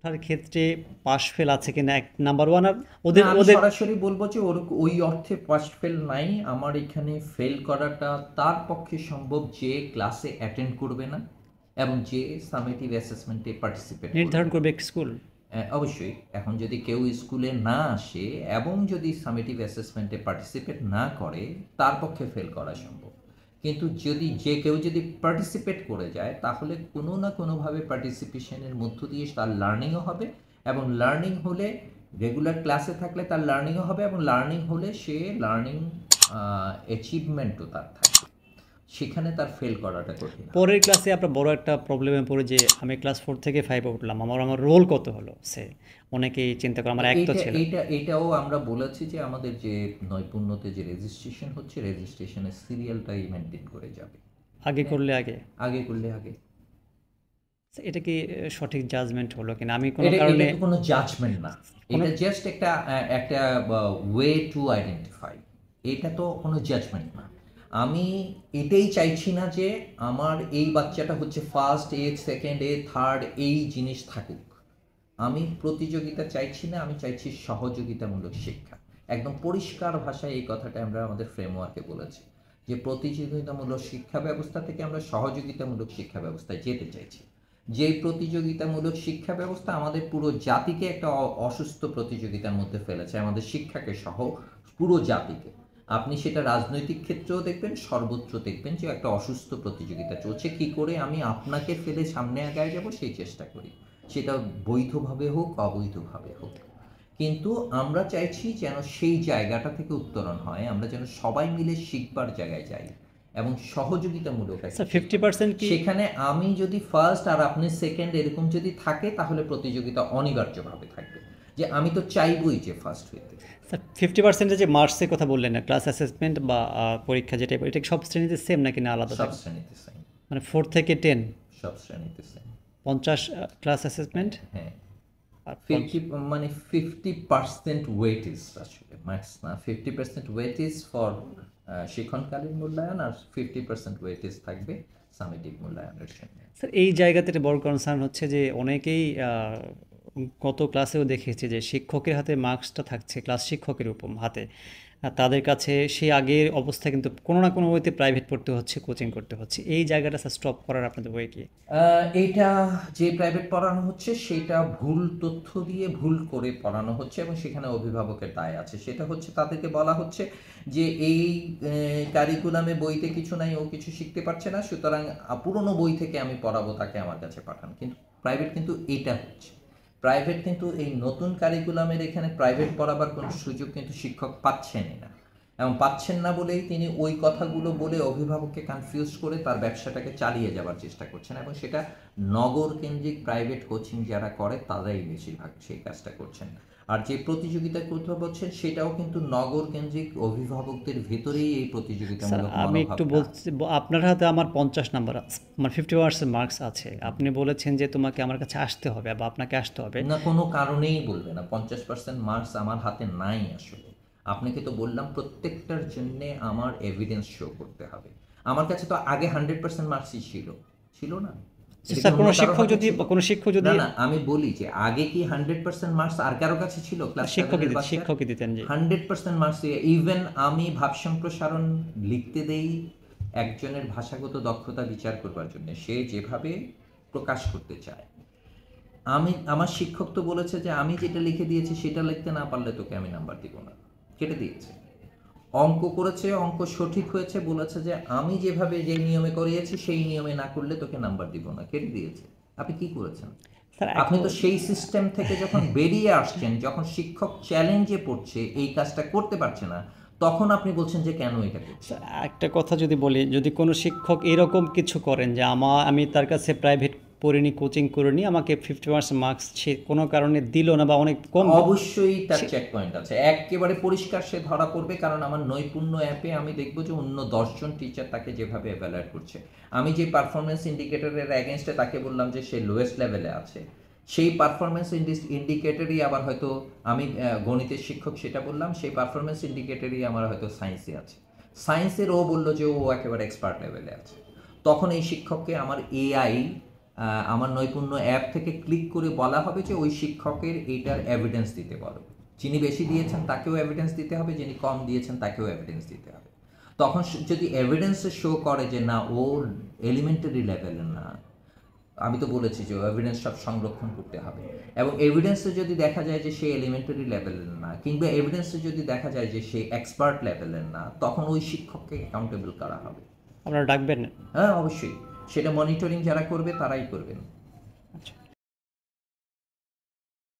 তার ক্ষেত্রে pass fail আছে কিনা এক নাম্বার ওয়ান, আর না, ওদের আমি ওদের সরাসরি বলবো যে ওর ওই অর্থে পাস ফেল নাই। আমার এখানে ফেল করাটা তার পক্ষে সম্ভব যে ক্লাসে অ্যাটেন্ড করবে না এবং যে সামেটিভ অ্যাসেসমেন্টে পার্টিসিপেট করবে নির্ধারণ না। করবে এক স্কুল। অবশ্যই এখন যদি কেউ স্কুলে না আসে এবং যদি সামেটিভ অ্যাসেসমেন্টে পার্টিসিপেট না করে, তার পক্ষে ফেল করা সম্ভব। কিন্তু যদি যে কেউ যদি পার্টিসিপেট করে যায়, তাহলে কোনো না কোনোভাবে পার্টিসিপেশনের মধ্য দিয়ে তার লার্নিংও হবে, এবং লার্নিং হলে রেগুলার ক্লাসে থাকলে তার লার্নিংও হবে, এবং লার্নিং হলে সে লার্নিং অ্যাচিভমেন্টও তার থাকবে। সেখানে তার ফেল করাটা কঠিন হবে পরের না। ক্লাসে আমরা বড় একটা প্রবলেমে পড়ি যে আমি ক্লাস 4 থেকে 5-এ উঠলাম, আমার আমার রোল কত হলো সে, অনেকেই চিন্তা করে আমার এক তো এইটা ছিল। এইটা এটাও আমরা বলেছি যে আমাদের যে নৈপুণ্যতে যে রেজিস্ট্রেশন হচ্ছে, রেজিস্ট্রেশনের সিরিয়ালটাই মেনটেন করে যাবে। আগে হ্যাঁ, করলে আগে। আগে করলে আগে। এটা কি সঠিক জাজমেন্ট হলো কিনা, আমি কোনো এটা এটা কারণে তো কোনো জাজমেন্ট না। কোনো। এটা জাস্ট একটা একটা ওয়ে টু আইডেন্টিফাই। এটা তো কোনো জাজমেন্ট না। আমি এটাই চাইছি না যে আমার এই বাচ্চাটা হচ্ছে ফার্স্ট এ, সেকেন্ড এ, থার্ড এই জিনিস থাকুক। আমি প্রতিযোগিতা চাইছি না, আমি চাইছি সহযোগিতামূলক শিক্ষা। একদম পরিষ্কার ভাষায় এই কথাটা আমরা আমাদের ফ্রেমওয়ার্কে বলেছি, যে প্রতিযোগিতামূলক শিক্ষা ব্যবস্থা থেকে আমরা সহযোগিতামূলক শিক্ষা ব্যবস্থায় যেতে চাইছি। যেই প্রতিযোগিতামূলক শিক্ষা ব্যবস্থা আমাদের পুরো জাতিকে একটা অসুস্থ প্রতিযোগিতার মধ্যে ফেলেছে, আমাদের শিক্ষাকে সহ পুরো জাতিকে। আপনি সেটা রাজনৈতিক ক্ষেত্রেও দেখবেন, সর্বত্র দেখবেন যে একটা অসুস্থ প্রতিযোগিতা চলছে, কি করে আমি আপনাকে ফেলে সামনে আগায় যাব সেই চেষ্টা করি, সেটা বৈধভাবে হোক অবৈধভাবে হোক। কিন্তু আমরা চাইছি যেন সেই জায়গাটা থেকে উত্তরণ হয়, আমরা যেন সবাই মিলে শিখবার জায়গায় যাই এবং সহযোগিতামূলক একটা স্যার ফিফটি শিক্ষা। পার্সেন্ট কি? সেখানে আমি যদি ফার্স্ট আর আপনি সেকেন্ড এরকম যদি থাকে, তাহলে প্রতিযোগিতা অনিবার্যভাবে থাকবে, যে আমি তো চাইবই যে ফার্স্ট হইতে। স্যার 50%-এর যে মার্কসের কথা বললেন না, ক্লাস অ্যাসেসমেন্ট বা পরীক্ষা যেটা, এটা কি সব শ্রেণীতে সেম নাকি না আলাদা সব থাকে? শ্রেণীতে সেম। মানে 4 থেকে 10, সব শ্রেণীতে সেম। 50 ক্লাস অ্যাসেসমেন্ট হ্যাঁ, আর 50 মানে 50% ওয়েটেজ, আসলে ম্যাক্স না, 50% ওয়েটেজ ফর শিক্ষণকালীন মূল্যায়ন, আর 50% ওয়েটেজ থাকবে সামেটিক মূল্যায়নের জন্য। স্যার এই জায়গাতে একটা বড় কনসার্ন হচ্ছে যে অনেকেই গত ক্লাসেও দেখেছি যে শিক্ষকের হাতে মার্কসটা থাকছে, ক্লাস শিক্ষকের উপর হাতে, আর তাদের কাছে সেই আগের অবস্থা কিন্তু কোনো না কোনো ওয়েতে প্রাইভেট পড়তে হচ্ছে, কোচিং করতে হচ্ছে। এই জায়গাটা স্যার স্টপ করার আপনাদের ওয়ে কি? এইটা যে প্রাইভেট পড়ানো হচ্ছে সেটা ভুল তথ্য দিয়ে ভুল করে পড়ানো হচ্ছে, এবং সেখানে অভিভাবকের দায় আছে। সেটা হচ্ছে তাদেরকে বলা হচ্ছে যে এই কারিকুলামে বইতে কিছু নাই, ও কিছু শিখতে পারছে না, সুতরাং পুরনো বই থেকে আমি পড়াবো, তাকে আমার কাছে পাঠান। কিন্তু প্রাইভেট কিন্তু এইটা হচ্ছে, প্রাইভেট কিন্তু এই নতুন কারিকুলামের এখানে প্রাইভেট পড়াবার কোনো সুযোগ কিন্তু শিক্ষক পাচ্ছেনই না, এবং পাচ্ছেন না বলেই তিনি ওই কথাগুলো বলে অভিভাবককে কনফিউজ করে তার ব্যবসাটাকে চালিয়ে যাবার চেষ্টা করছেন, এবং সেটা নগর কেন্দ্রিক প্রাইভেট কোচিং যারা করে তারাই বেশিরভাগ সেই কাজটা করছেন। আর যে প্রতিযোগিতার কথা বলছেন, সেটাও কিন্তু নগর কেন্দ্রিক অভিভাবকদের ভেতরেই এই স্যার প্রতিযোগিতামূলক আমি একটু মনোভাবটা। বলছি, আপনার হাতে আমার 50 নাম্বার আছে, আমার 50% মার্কস আছে, আপনি বলেছেন যে তোমাকে আমার কাছে আসতে হবে বা আপনাকে আসতে হবে। না, কোনো কারণেই বলবে না 50% মার্কস আমার হাতে নাই আসলে। আপনাকে তো বললাম প্রত্যেকটার জন্যে আমার এভিডেন্স শো করতে হবে। আমার কাছে তো আগে 100% মার্কসই ছিল, ছিল না? এটা কি স্যার অন্য কারোর হাতে ছিল? কোনো শিক্ষক যদি না না, আমি বলি যে আগে কি 100% মার্কস আর কারো কাছে ছিল ক্লাস শিক্ষকই 7-এর দিতেন, বাচ্চার? শিক্ষকই দিতেন যে। 100% মার্কস। ইভেন আমি ভাব সম্প্রসারণ লিখতে দেই একজনের ভাষাগত দক্ষতা বিচার করবার জন্য, সে যেভাবে প্রকাশ করতে চায়। আমার শিক্ষক তো বলেছে যে আমি যেটা লিখে দিয়েছি সেটা লিখতে না পারলে তোকে আমি নাম্বার দিব না, কেটে দিয়েছে। অঙ্ক করেছে, অঙ্ক সঠিক হয়েছে, বলেছে যে আমি যেভাবে যে নিয়মে করিয়েছি সেই নিয়মে না করলে তোকে নাম্বার দিব না, কেটে দিয়েছে। আপনি কি করেছেন? স্যার আপনি এখন তো সেই সিস্টেম থেকে যখন বেরিয়ে আসছেন, যখন শিক্ষক চ্যালেঞ্জে পড়ছে, এই কাজটা করতে পারছে না, তখন আপনি বলছেন যে কেন এটা করছে। স্যার একটা কথা যদি বলি, যদি কোনো শিক্ষক এরকম কিছু করেন যে আমি তার কাছে প্রাইভেট পড়িনি, কোচিং করিনি, আমাকে 50% মার্কস সে কোনো কারণে দিল না বা অনেক কম অবশ্যই তার সে- চেক পয়েন্ট আছে, একেবারে পরিষ্কার সে ধরা পড়বে, কারণ আমার নৈপুণ্য অ্যাপে আমি দেখবো যে অন্য 10 জন টিচার তাকে যেভাবে এভ্যালুয়েট করছে, আমি যে পারফরমেন্স ইন্ডিকেটরের অ্যাগেনস্টে তাকে বললাম যে সে লোয়েস্ট লেভেলে আছে, সেই পারফরমেন্স ইন্ডিকেটরই আবার হয়তো আমি গণিতের শিক্ষক সেটা বললাম, সেই পারফরমেন্স ইন্ডিকেটরই আমার হয়তো সায়েন্সে আছে, সায়েন্সের ও বললো যে ও একেবারে এক্সপার্ট লেভেলে আছে। তখন এই শিক্ষককে আমার এআই আমার নৈপুণ্য অ্যাপ থেকে ক্লিক করে বলা হবে যে ওই শিক্ষকের এইটার এভিডেন্স দিতে বলো। যিনি বেশি দিয়েছেন তাকেও এভিডেন্স দিতে হবে, যিনি কম দিয়েছেন তাকেও এভিডেন্স দিতে হবে। তখন যদি এভিডেন্সে শো করে যে না ও এলিমেন্টারি লেভেলের না, আমি তো বলেছি যে এভিডেন্স সব সংরক্ষণ করতে হবে, এবং এভিডেন্সে যদি দেখা যায় যে সে এলিমেন্টারি লেভেলের না, কিংবা এভিডেন্সে যদি দেখা যায় যে সে এক্সপার্ট লেভেলের না, তখন ওই শিক্ষককে অ্যাকাউন্টেবল করা হবে। আপনারা ডাকবেন? হ্যাঁ, অবশ্যই। সেটা মনিটরিং যারা করবে তারাই করবেন। আচ্ছা।